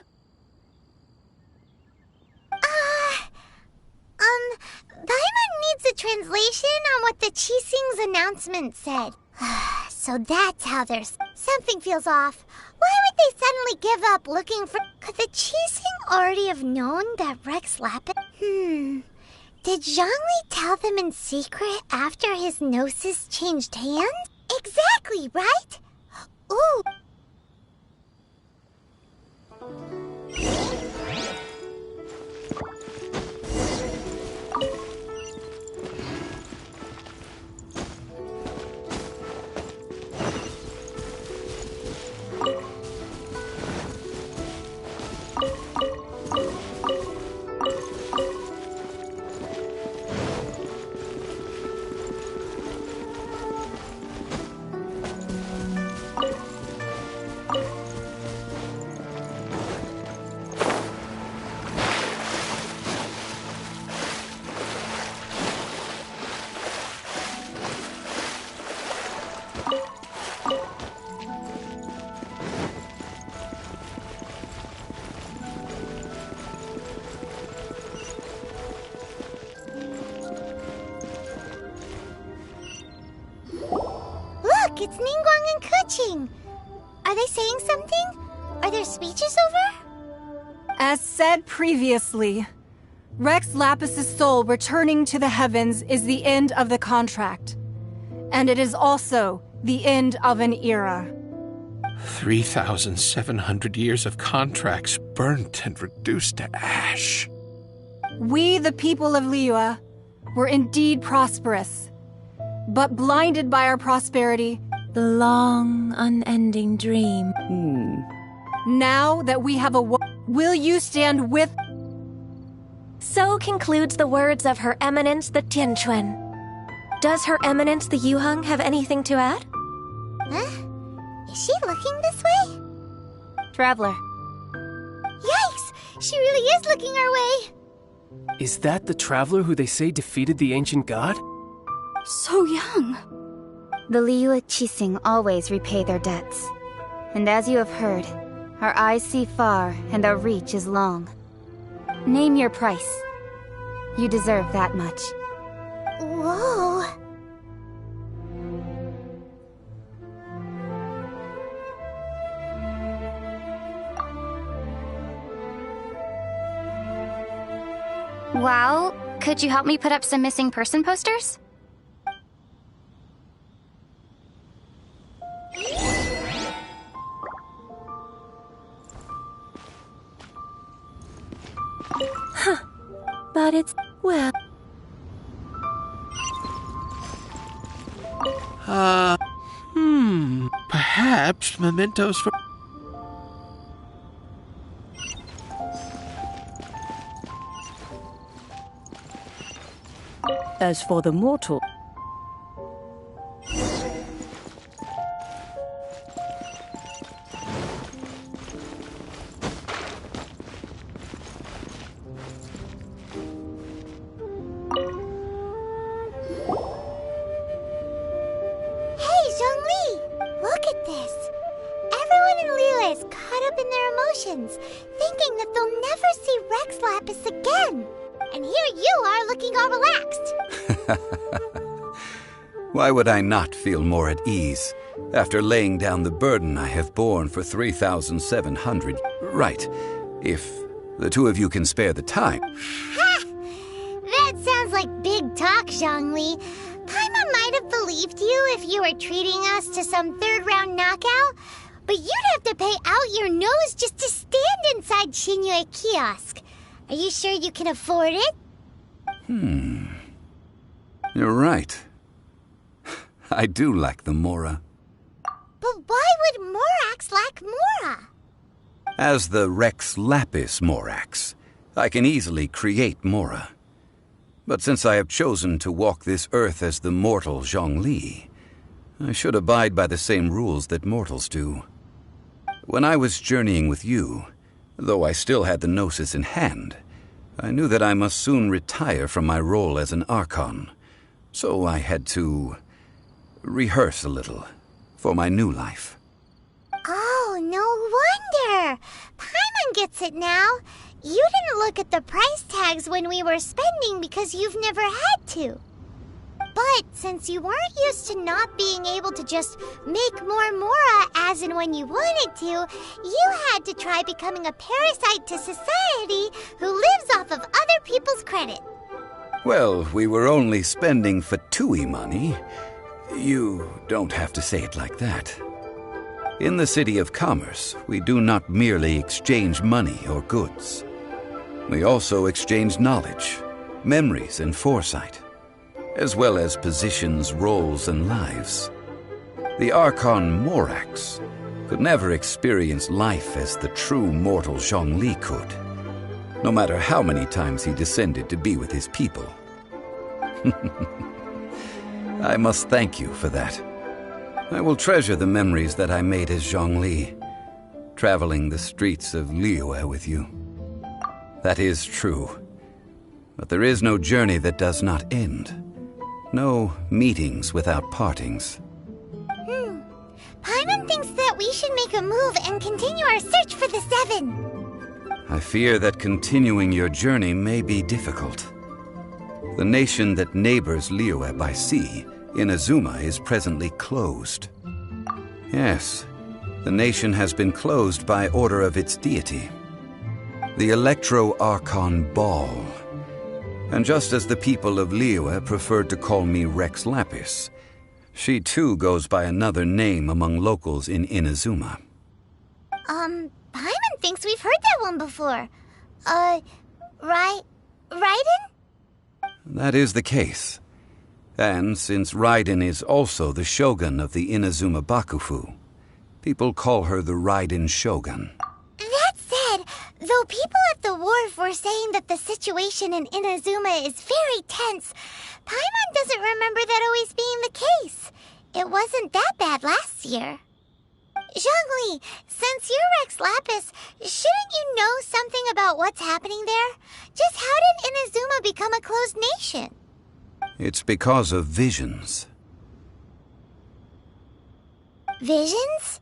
Paimon needs a translation on what the Qixing's announcement said. So that's how there's... Something feels off. Why would they suddenly give up looking for... Could the Qixing already have known that Rex Lapis... Did Zhongli tell them in secret after his gnosis changed hands? Exactly, right? Ooh. watching. Are they saying something? Are there speeches over? As said previously, Rex Lapis' soul returning to the heavens is the end of the contract. And it is also the end of an era. 3,700 years of contracts burnt and reduced to ash. We, the people of Liyue, were indeed prosperous, but blinded by our prosperity. The long, unending dream. Now that we have will you stand with? So concludes the words of Her Eminence the Tianquan. Does Her Eminence the Yuheng have anything to add? Huh? Is she looking this way? Traveler. Yikes! She really is looking our way! Is that the traveler who they say defeated the ancient god? So young. The Liyue Qixing always repay their debts. And as you have heard, our eyes see far and our reach is long. Name your price. You deserve that much. Whoa! Well, could you help me put up some missing person posters? Huh. But it's, well... Perhaps mementos for... As for the mortal... thinking that they'll never see Rex Lapis again. And here you are looking all relaxed. Why would I not feel more at ease after laying down the burden I have borne for 3,700? Right, if the two of you can spare the time. Ha! That sounds like big talk, Zhongli. Paimon might have believed you if you were treating us to some third-round knockout, but you'd have to pay out your nose just to stand inside Qinyue kiosk. Are you sure you can afford it? You're right. I do lack the Mora. But why would Morax lack Mora? As the Rex Lapis Morax, I can easily create Mora. But since I have chosen to walk this earth as the mortal Zhongli, I should abide by the same rules that mortals do. When I was journeying with you, though I still had the Gnosis in hand, I knew that I must soon retire from my role as an Archon, so I had to rehearse a little for my new life. Oh, no wonder! Paimon gets it now. You didn't look at the price tags when we were spending because you've never had to. But since you weren't used to not being able to just make more Mora as and when you wanted to, you had to try becoming a parasite to society who lives off of other people's credit. Well, we were only spending Fatui money. You don't have to say it like that. In the City of Commerce, we do not merely exchange money or goods. We also exchange knowledge, memories, and foresight, as well as positions, roles, and lives. The Archon Morax could never experience life as the true mortal Zhongli could, no matter how many times he descended to be with his people. I must thank you for that. I will treasure the memories that I made as Zhongli, traveling the streets of Liyue with you. That is true. But there is no journey that does not end. No meetings without partings. Paimon thinks that we should make a move and continue our search for the Seven. I fear that continuing your journey may be difficult. The nation that neighbors Liyue by sea, Inazuma, is presently closed. Yes, the nation has been closed by order of its deity, the Electro-Archon Ball. And just as the people of Liyue preferred to call me Rex Lapis, she too goes by another name among locals in Inazuma. Paimon thinks we've heard that one before. Raiden? That is the case. And since Raiden is also the shogun of the Inazuma Bakufu, people call her the Raiden Shogun. That said, though people at the wharf were saying that the situation in Inazuma is very tense, Paimon doesn't remember that always being the case. It wasn't that bad last year. Zhongli, since you're Rex Lapis, shouldn't you know something about what's happening there? Just how did Inazuma become a closed nation? It's because of visions. Visions?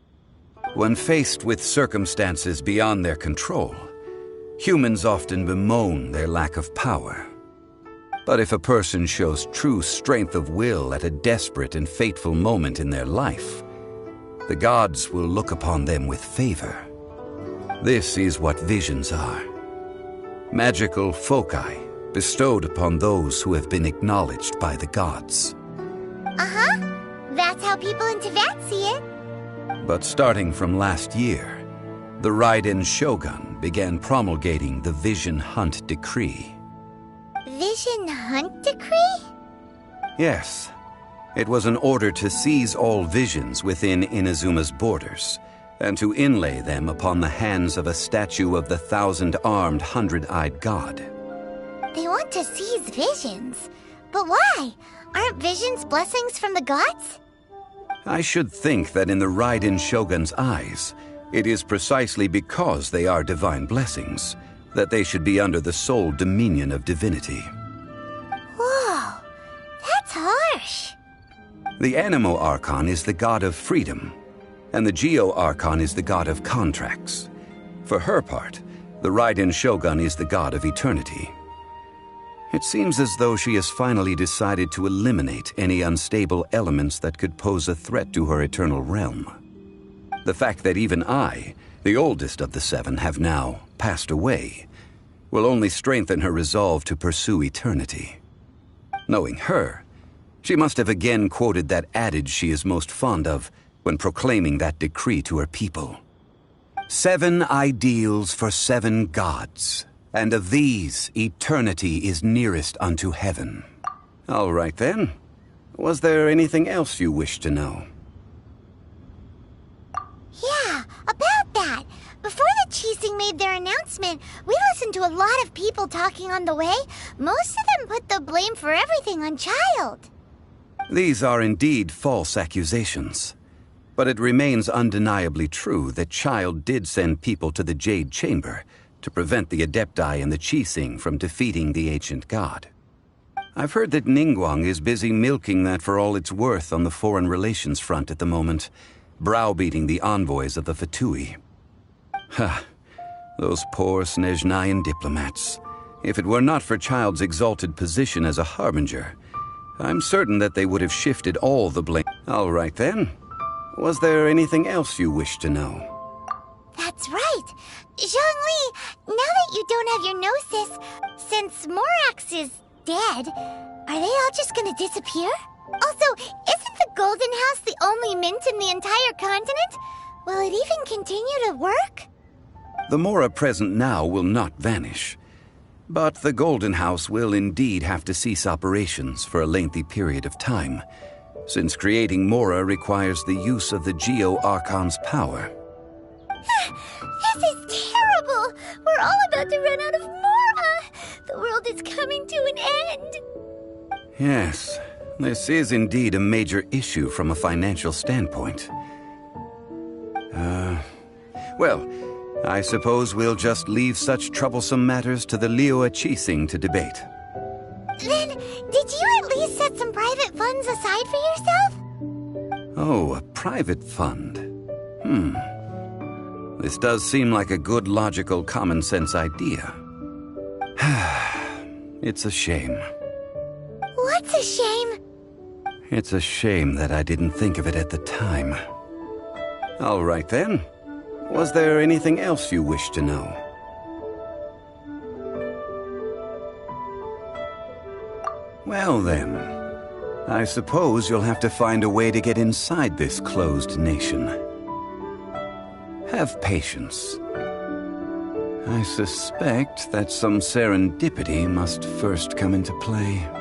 When faced with circumstances beyond their control, humans often bemoan their lack of power. But if a person shows true strength of will at a desperate and fateful moment in their life, the gods will look upon them with favor. This is what visions are. Magical foci bestowed upon those who have been acknowledged by the gods. Uh-huh. That's how people in Teyvat see it. But starting from last year, the Raiden Shogun began promulgating the Vision Hunt Decree. Vision Hunt Decree? Yes. It was an order to seize all visions within Inazuma's borders, and to inlay them upon the hands of a statue of the 1,000-armed, 100-eyed god. They want to seize visions. But why? Aren't visions blessings from the gods? I should think that in the Raiden Shogun's eyes, it is precisely because they are divine blessings that they should be under the sole dominion of divinity. Whoa, that's harsh. The Anemo Archon is the god of freedom, and the Geo Archon is the god of contracts. For her part, the Raiden Shogun is the god of eternity. It seems as though she has finally decided to eliminate any unstable elements that could pose a threat to her eternal realm. The fact that even I, the oldest of the seven, have now passed away, will only strengthen her resolve to pursue eternity. Knowing her, she must have again quoted that adage she is most fond of when proclaiming that decree to her people. 7 ideals for 7 gods, and of these, eternity is nearest unto heaven. All right then. Was there anything else you wish to know? Yeah, about that. Before the Qixing made their announcement, we listened to a lot of people talking on the way. Most of them put the blame for everything on Childe. These are indeed false accusations. But it remains undeniably true that Childe did send people to the Jade Chamber to prevent the Adepti and the Qixing from defeating the ancient god. I've heard that Ningguang is busy milking that for all it's worth on the foreign relations front at the moment, browbeating the envoys of the Fatui. Ha! Those poor Snezhnayan diplomats. If it were not for Childe's exalted position as a harbinger, I'm certain that they would have shifted all the blame. All right then. Was there anything else you wish to know? That's right. Zhongli, now that you don't have your gnosis, since Morax is dead, are they all just gonna disappear? Also, isn't the Golden House the only mint in the entire continent? Will it even continue to work? The Mora present now will not vanish. But the Golden House will indeed have to cease operations for a lengthy period of time, since creating Mora requires the use of the Geo Archon's power. This is terrible! We're all about to run out of Mora! The world is coming to an end! Yes, this is indeed a major issue from a financial standpoint. Well, I suppose we'll just leave such troublesome matters to the Liyue Qixing to debate. Then, did you at least set some private funds aside for yourself? Oh, a private fund. This does seem like a good, logical, common-sense idea. It's a shame. What's a shame? It's a shame that I didn't think of it at the time. All right then. Was there anything else you wish to know? Well then, I suppose you'll have to find a way to get inside this closed nation. Have patience. I suspect that some serendipity must first come into play.